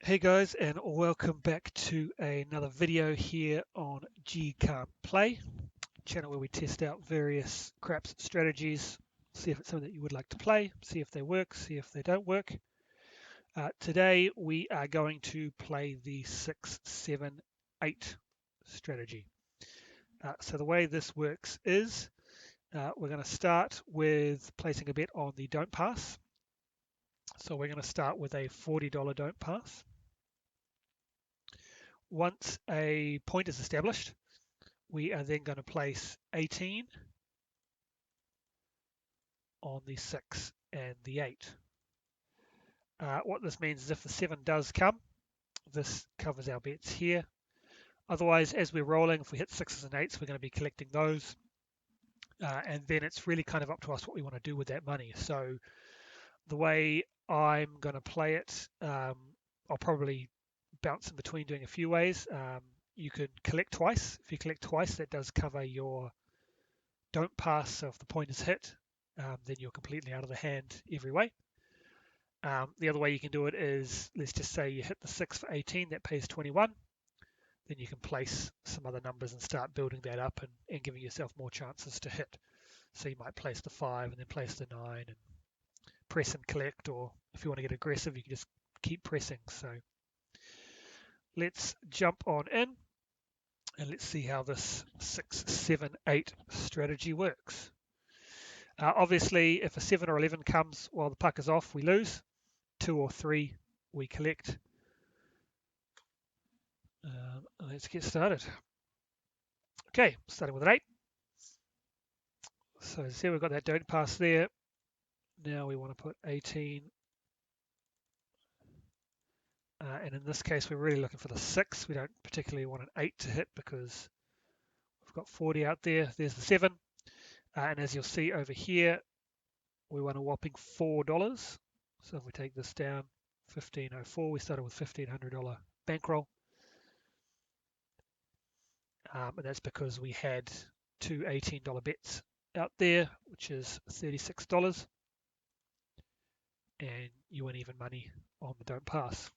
Hey guys, and welcome back to another video here on G Can't Play, channel where we test out various craps strategies, see if it's something that you would like to play, see if they work, see if they don't work. Today we are going to play the 6-7-8 strategy. So the way this works is we're going to start with placing a bet on the don't pass. So we're going to start with a $40 don't pass. Once a point is established, we are then going to place 18 on the 6 and the 8. What this means is if the 7 does come, this covers our bets here. Otherwise, as we're rolling, if we hit 6s and 8s, we're going to be collecting those. And then it's really kind of up to us what we want to do with that money. So the way I'm going to play it, I'll probably bounce in between doing a few ways. You could collect twice. If you collect twice, that does cover your don't pass. So if the point is hit, then you're completely out of the hand every way. The other way you can do it is, let's just say you hit the 6 for 18, that pays 21. Then you can place some other numbers and start building that up and giving yourself more chances to hit. So you might place the 5 and then place the 9 and press and collect, or if you want to get aggressive, you can just keep pressing. So let's jump on in and let's see how this 6-7-8 strategy works. Obviously, if a 7 or 11 comes while the puck is off, we lose. 2 or 3, we collect. Let's get started. Okay, starting with an 8. So see, we've got that don't pass there. Now we want to put 18. And in this case, we're really looking for the 6. We don't particularly want an 8 to hit because we've got 40 out there. There's the 7. And as you'll see over here, we want a whopping $4. So if we take this down, 1504, we started with $1,500 bankroll. And that's because we had two $18 bets out there, which is $36, and you win even money on the don't pass.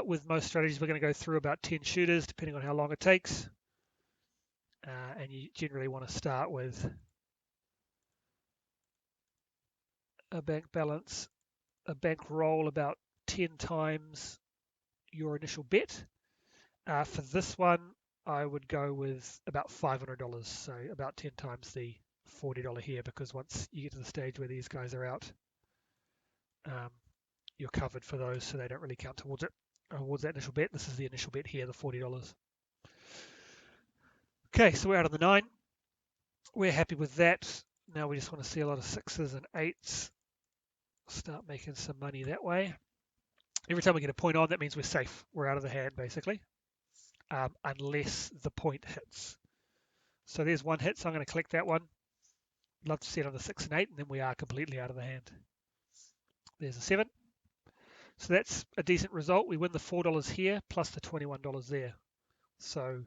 With most strategies, we're going to go through about 10 shooters, depending on how long it takes. And you generally want to start with a bank balance, a bank roll about 10 times your initial bet. For this one, I would go with about $500, so about 10 times the $40 here, because once you get to the stage where these guys are out, you're covered for those, so they don't really count towards it, towards that initial bet. This is the initial bet here, the $40. Okay, so we're out of the 9. We're happy with that. Now we just want to see a lot of 6s and 8s. Start making some money that way. Every time we get a point on, that means we're safe. We're out of the hand, basically, unless the point hits. So there's one hit, so I'm going to collect that one. Love to see it on the 6 and 8, and then we are completely out of the hand. There's a 7. So that's a decent result. We win the $4 here plus the $21 there. So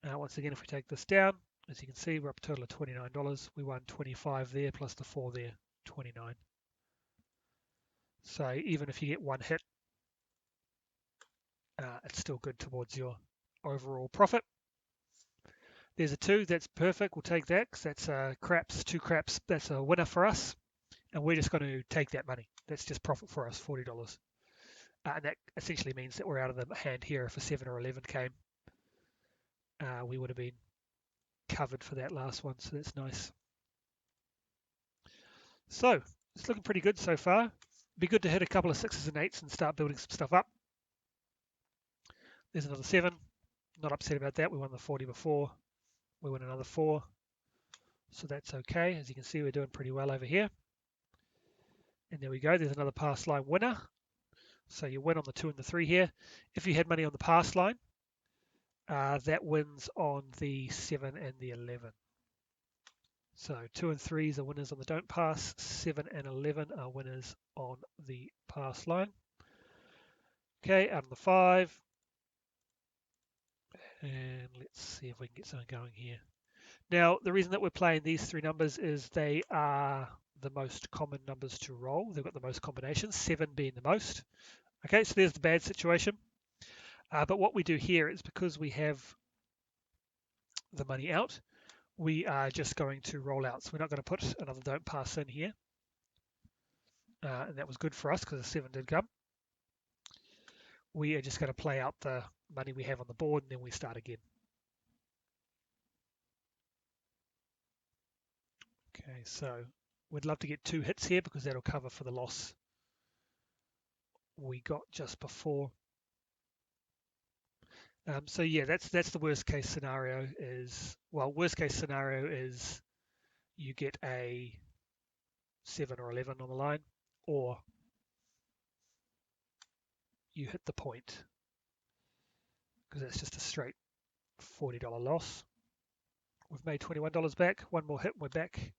once again, if we take this down, as you can see, we're up a total of $29. We won 25 there plus the 4 there, 29. So even if you get one hit, it's still good towards your overall profit. There's a 2, that's perfect. We'll take that because that's craps, 2 craps. That's a winner for us. And we're just going to take that money. That's just profit for us, $40. And that essentially means that we're out of the hand here. If a 7 or 11 came, we would have been covered for that last one, so that's nice. So it's looking pretty good so far. Be good to hit a couple of 6s and 8s and start building some stuff up. There's another 7. Not upset about that. We won the 40 before. We win another 4. So that's okay. As you can see, we're doing pretty well over here. And there we go. There's another pass line winner. So you win on the 2 and the 3 here. If you had money on the pass line, that wins on the 7 and the 11. So 2 and 3s are winners on the don't pass. 7 and 11 are winners on the pass line. Okay, out of the 5. And let's see if we can get something going here. Now, the reason that we're playing these 3 numbers is they are the most common numbers to roll. They've got the most combinations, 7 being the most. Okay, so there's the bad situation. But what we do here is because we have the money out, we are just going to roll out. So we're not going to put another don't pass in here. And that was good for us because the 7 did come. We are just going to play out the money we have on the board and then we start again. Okay, so we'd love to get 2 hits here because that'll cover for the loss we got just before. So yeah, that's the worst case scenario is, well, worst case scenario is you get a 7 or 11 on the line, or you hit the point because that's just a straight $40 loss. We've made $21 back. One more hit and we're back,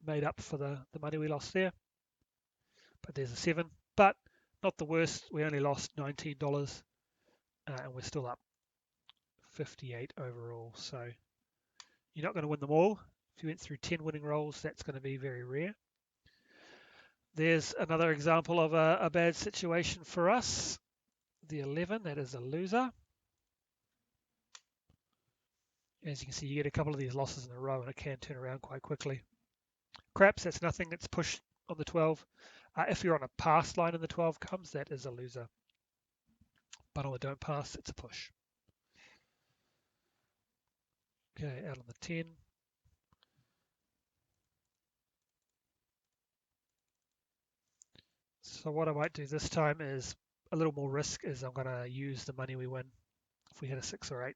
made up for the money we lost there. But there's a 7, but not the worst. We only lost $19 and we're still up 58 overall. So you're not going to win them all. If you went through 10 winning rolls, that's going to be very rare. There's another example of a bad situation for us. The 11, that is a loser. As you can see, you get a couple of these losses in a row and it can turn around quite quickly. Craps, that's nothing. It's push on the 12. If you're on a pass line and the 12 comes, that is a loser. But on the don't pass, it's a push. Okay, out on the 10. So what I might do this time is a little more risk, is I'm going to use the money we win if we hit a 6 or 8.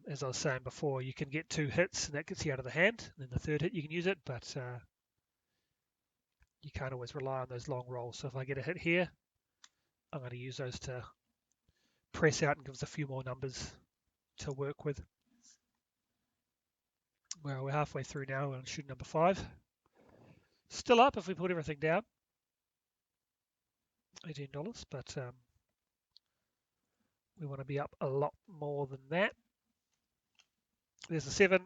As I was saying before, you can get 2 hits and that gets you out of the hand. And then the 3rd hit you can use it, but you can't always rely on those long rolls. So if I get a hit here, I'm going to use those to press out and give us a few more numbers to work with. Well, we're halfway through now on shoot number 5. Still up if we put everything down. $18, but we want to be up a lot more than that. There's a 7.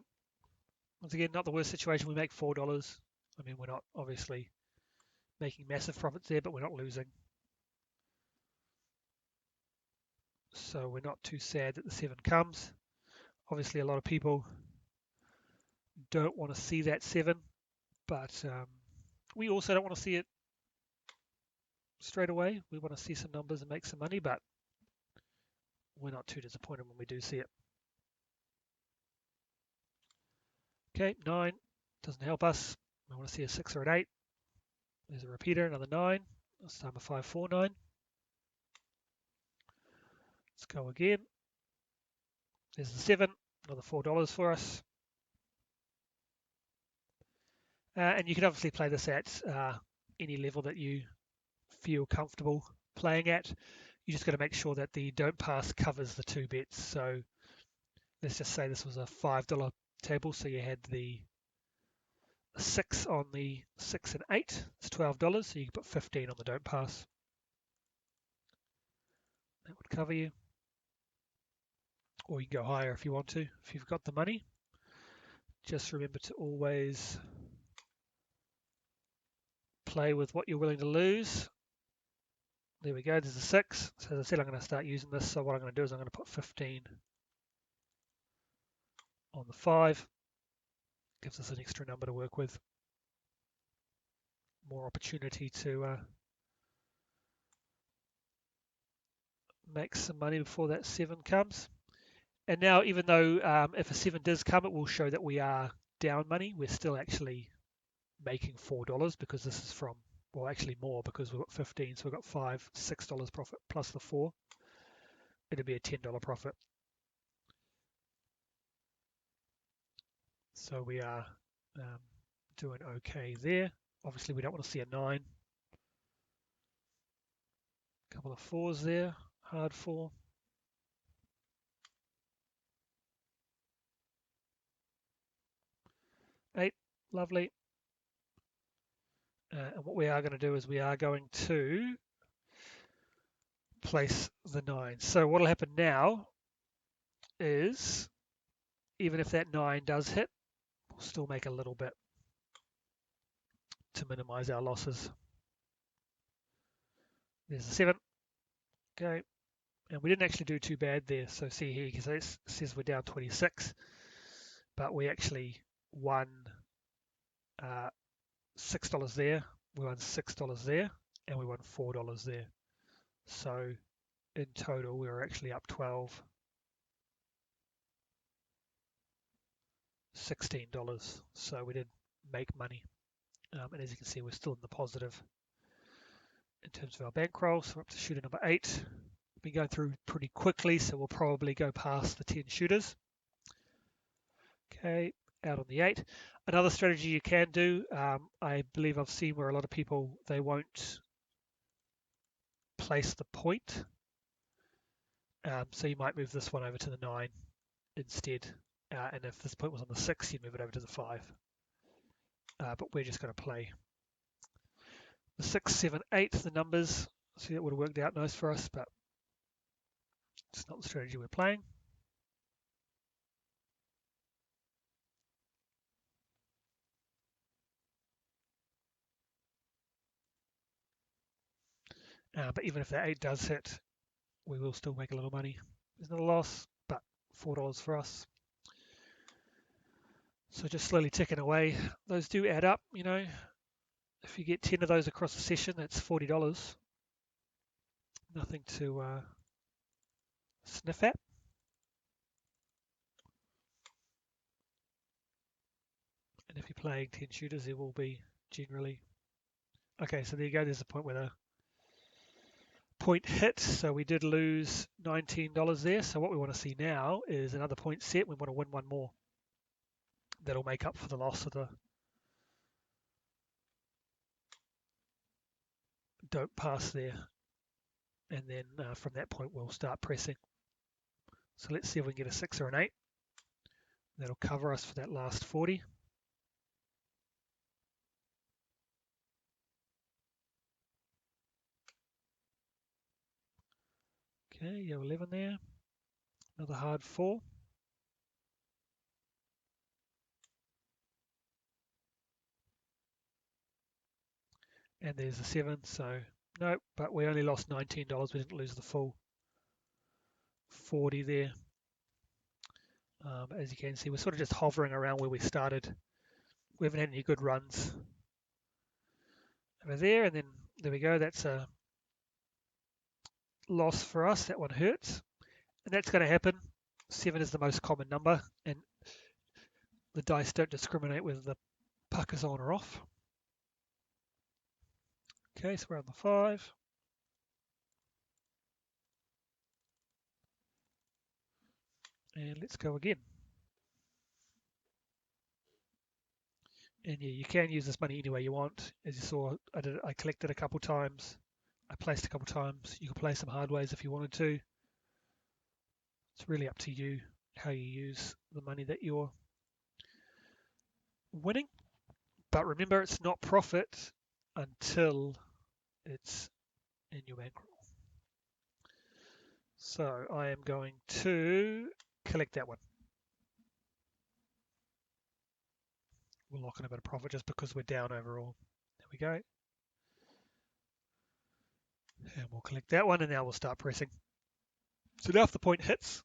Once again, not the worst situation. We make $4. I mean, we're not obviously making massive profits there, but we're not losing. So we're not too sad that the 7 comes. Obviously, a lot of people don't want to see that 7, but we also don't want to see it straight away. We want to see some numbers and make some money, but we're not too disappointed when we do see it. Okay, 9 doesn't help us. We want to see a 6 or an 8. There's a repeater, another 9. That's number 549. Let's go again. There's the 7, another $4 for us. And you can obviously play this at any level that you feel comfortable playing at. You just got to make sure that the don't pass covers the 2 bets. So let's just say this was a $5 table, so you had the 6 on the 6 and 8. It's $12, so you can put 15 on the don't pass. That would cover you. Or you can go higher if you want to, if you've got the money. Just remember to always play with what you're willing to lose. There we go, there's a 6. So as I said, I'm going to start using this. So what I'm going to do is I'm going to put 15 on the 5. Gives us an extra number to work with. More opportunity to make some money before that 7 comes. And now, even though if a 7 does come, it will show that we are down money. We're still actually making $4 because this is from, well, actually more because we've got 15. So we've got $6 profit plus the 4. It'll be a $10 profit. So we are doing okay there. Obviously, we don't want to see a 9. Couple of 4s there, hard 4. Eight, lovely. And what we are going to do is we are going to place the 9. So what will happen now is, even if that 9 does hit, We'll still make a little bit to minimize our losses. There's the 7. Okay. And we didn't actually do too bad there. So see here, because it says we're down 26, but we actually won $6 there. We won $6 there, and we won $4 there. So in total, we were actually up 12, $16. So we did make money. And as you can see, we're still in the positive in terms of our bankroll. So we're up to shooter number 8. Been going through pretty quickly, so we'll probably go past the 10 shooters. Okay, out on the 8. Another strategy you can do, I believe I've seen where a lot of people, they won't place the point. So you might move this one over to the 9 instead. And if this point was on the 6, you move it over to the 5. But we're just going to play the 6, 7, 8, the numbers. See, that would have worked out nice for us, but it's not the strategy we're playing. But even if that 8 does hit, we will still make a little money. There's not a loss, but $4 for us. So just slowly ticking away. Those do add up, you know. If you get 10 of those across a session, that's $40. Nothing to sniff at. And if you're playing 10 shooters, there will be generally. Okay, so there you go. There's a point where the point hit. So we did lose $19 there. So what we want to see now is another point set. We want to win one more. That'll make up for the loss of the don't pass there. And then from that point, we'll start pressing. So let's see if we can get a 6 or an 8. That'll cover us for that last 40. Okay, you have 11 there. Another hard 4. And there's a 7. So no, but we only lost $19. We didn't lose the full 40 there. As you can see, we're sort of just hovering around where we started. We haven't had any good runs over there. And then there we go. That's a loss for us. That one hurts. And that's going to happen. 7 is the most common number. And the dice don't discriminate whether the puck is on or off. Okay, so we're on the 5. And let's go again. And yeah, you can use this money any way you want. As you saw, I collected a couple times. I placed a couple times. You can play some hard ways if you wanted to. It's really up to you how you use the money that you're winning. But remember, it's not profit until it's in your bankroll. So I am going to collect that one. We'll lock in a bit of profit just because we're down overall. There we go. And we'll collect that one, and now we'll start pressing. So now if the point hits,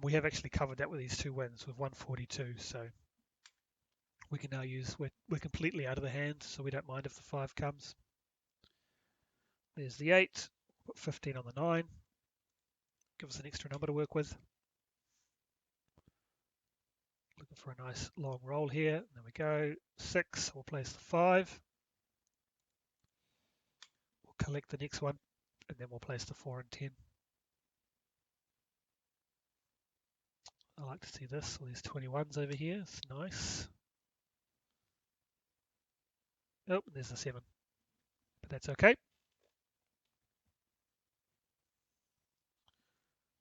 we have actually covered that with these 2 wins with 142. So we can now use, we're completely out of the hand, so we don't mind if the 5 comes. There's the 8, put 15 on the 9. Give us an extra number to work with. Looking for a nice long roll here. There we go. 6, we'll place the 5. We'll collect the next one, and then we'll place the 4 and 10. I like to see this. All these 21s over here. It's nice. Oh, there's a 7. But that's okay.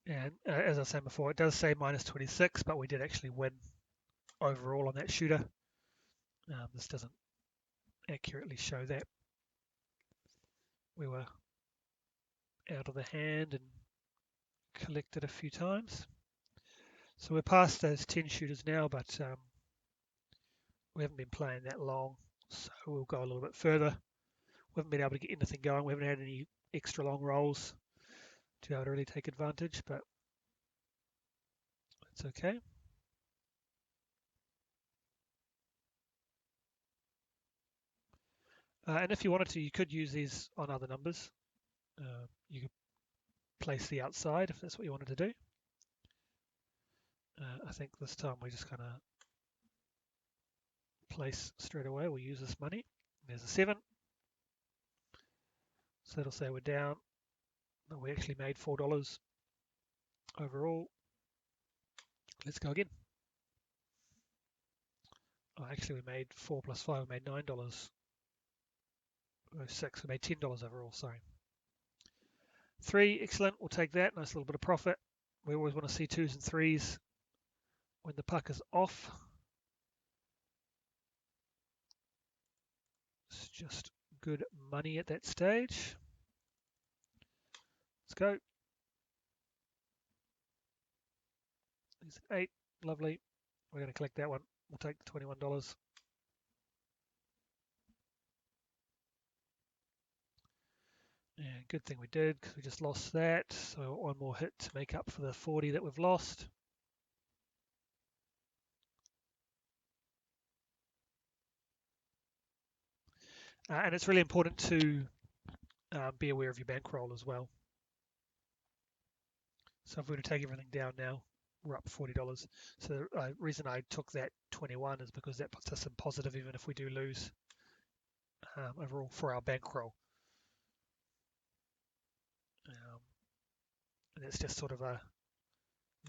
And as I was saying before, it does say minus 26, but we did actually win overall on that shooter. This doesn't accurately show that. We were out of the hand and collected a few times. So we're past those 10 shooters now, but We haven't been playing that long, so we'll go a little bit further. We haven't been able to get anything going. We haven't had any extra long rolls to be able to really take advantage, but it's okay. And if you wanted to, you could use these on other numbers. You could place the outside if that's what you wanted to do. I think this time we're just going to place straight away. We'll use this money. There's a 7. So it'll say we're down. But we actually made $4 overall. Let's go again. Oh, actually, we made 4 plus 5. We made $9. Oh, 6. We made $10 overall. Sorry. 3. Excellent. We'll take that. Nice little bit of profit. We always want to see 2s and 3s when the puck is off. It's just good money at that stage. Let's go. There's an 8. Lovely. We're going to collect that one. We'll take the $21. And good thing we did, because we just lost that. So one more hit to make up for the 40 that we've lost. And it's really important to be aware of your bankroll as well. So if we were to take everything down now, we're up $40. So the reason I took that 21 is because that puts us in positive even if we do lose overall for our bankroll. And it's just sort of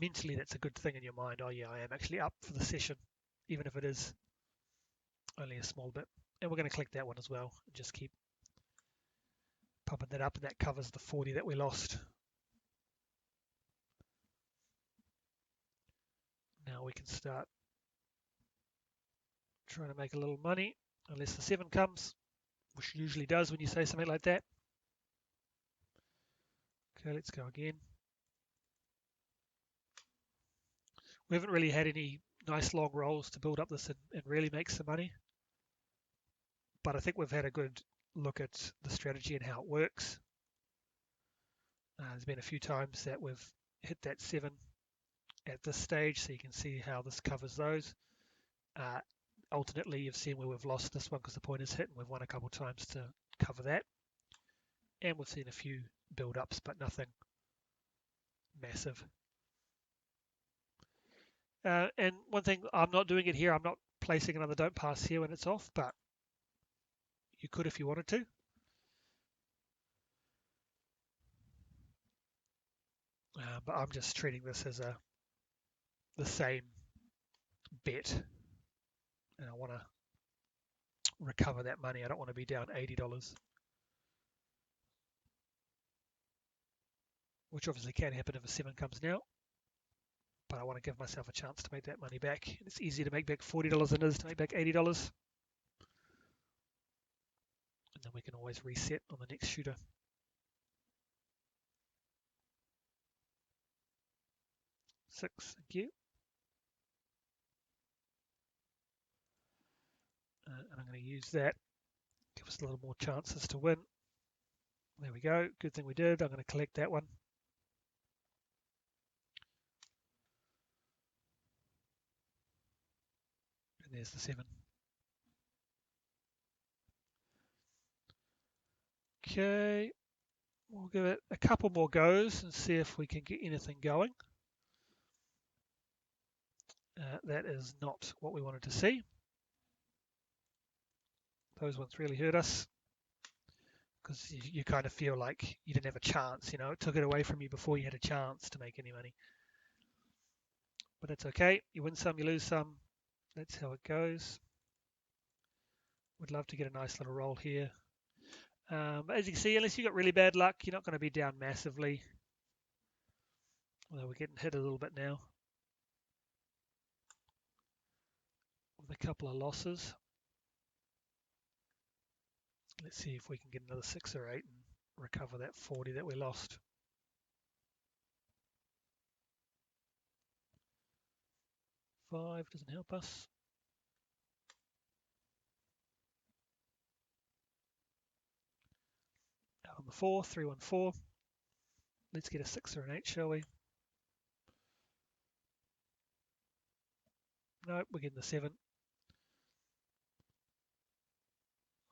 mentally that's a good thing in your mind. Oh yeah, I am actually up for the session, even if it is only a small bit. And we're going to collect that one as well. Just keep pumping that up, and that covers the 40 that we lost. Now we can start trying to make a little money, unless the 7 comes, which usually does when you say something like that. Okay, let's go again. We haven't really had any nice long rolls to build up this and really make some money. But I think we've had a good look at the strategy and how it works. There's been a few times that we've hit that 7 at this stage, so you can see how this covers those. Alternately, you've seen where we've lost this one because the point is hit, and we've won a couple of times to cover that. And we've seen a few build-ups, but nothing massive. And one thing, I'm not doing it here. I'm not placing another don't pass here when it's off, but you could if you wanted to. But I'm just treating this as the same bet, and I want to recover that money. I don't want to be down $80, which obviously can happen if a 7 comes now. But I want to give myself a chance to make that money back. It's easier to make back $40 than it is to make back $80. And then we can always reset on the next shooter. Six, thank you. And I'm going to use that, give us a little more chances to win. There we go. Good thing we did. I'm going to collect that one. And there's the 7. Okay, we'll give it a couple more goes and see if we can get anything going. That is not what we wanted to see. Those ones really hurt us because you kind of feel like you didn't have a chance, you know, it took it away from you before you had a chance to make any money. But that's okay. You win some, you lose some. That's how it goes. Would love to get a nice little roll here. As you can see, unless you got really bad luck, you're not going to be down massively. Although we're getting hit a little bit now with a couple of losses. Let's see if we can get another 6 or 8 and recover that 40 that we lost. Five doesn't help us. the 4, 3, 1, 4. Let's get a 6 or an 8, shall we? No, we're getting the 7.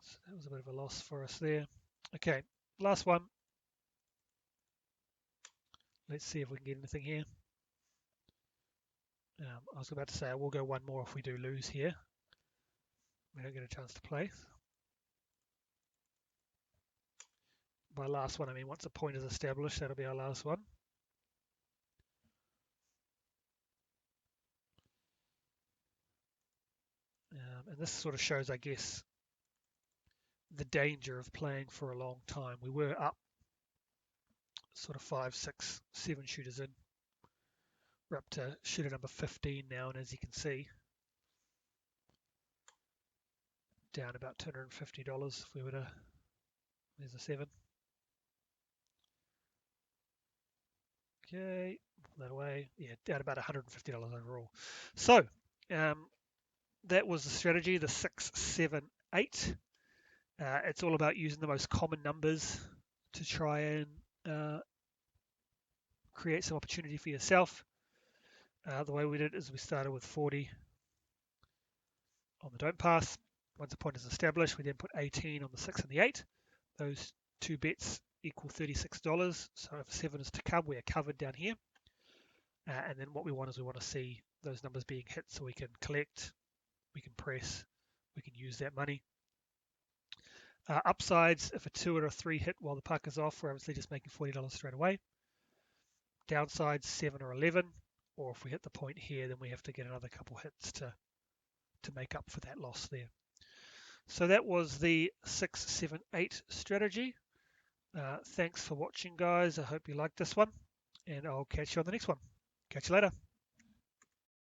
So that was a bit of a loss for us there. Okay, last one. Let's see if we can get anything here. I was about to say I will go one more if we do lose here. We don't get a chance to play. By last one, I mean once a point is established, that'll be our last one. And this sort of shows, I guess, the danger of playing for a long time. We were up sort of 5, 6, 7 shooters in. We're up to shooter number 15 now, and as you can see, down about $250 if we were to, there's a 7. Okay, pull that away. Yeah, down about $150 overall. So that was the strategy, the 6, 7, 8. It's all about using the most common numbers to try and create some opportunity for yourself. The way we did it is we started with 40 on the don't pass. Once a point is established, we then put 18 on the 6 and the 8. Those two bets equal $36. So if 7 is to come, we are covered down here. And then what we want is we want to see those numbers being hit so we can collect, we can press, we can use that money. Upsides, if a 2 or a 3 hit while the puck is off, we're obviously just making $40 straight away. Downsides, 7 or 11, or if we hit the point here, then we have to get another couple hits to make up for that loss there. So that was the 6, 7, 8 strategy. Thanks for watching, guys. I hope you liked this one, and I'll catch you on the next one. Catch you later.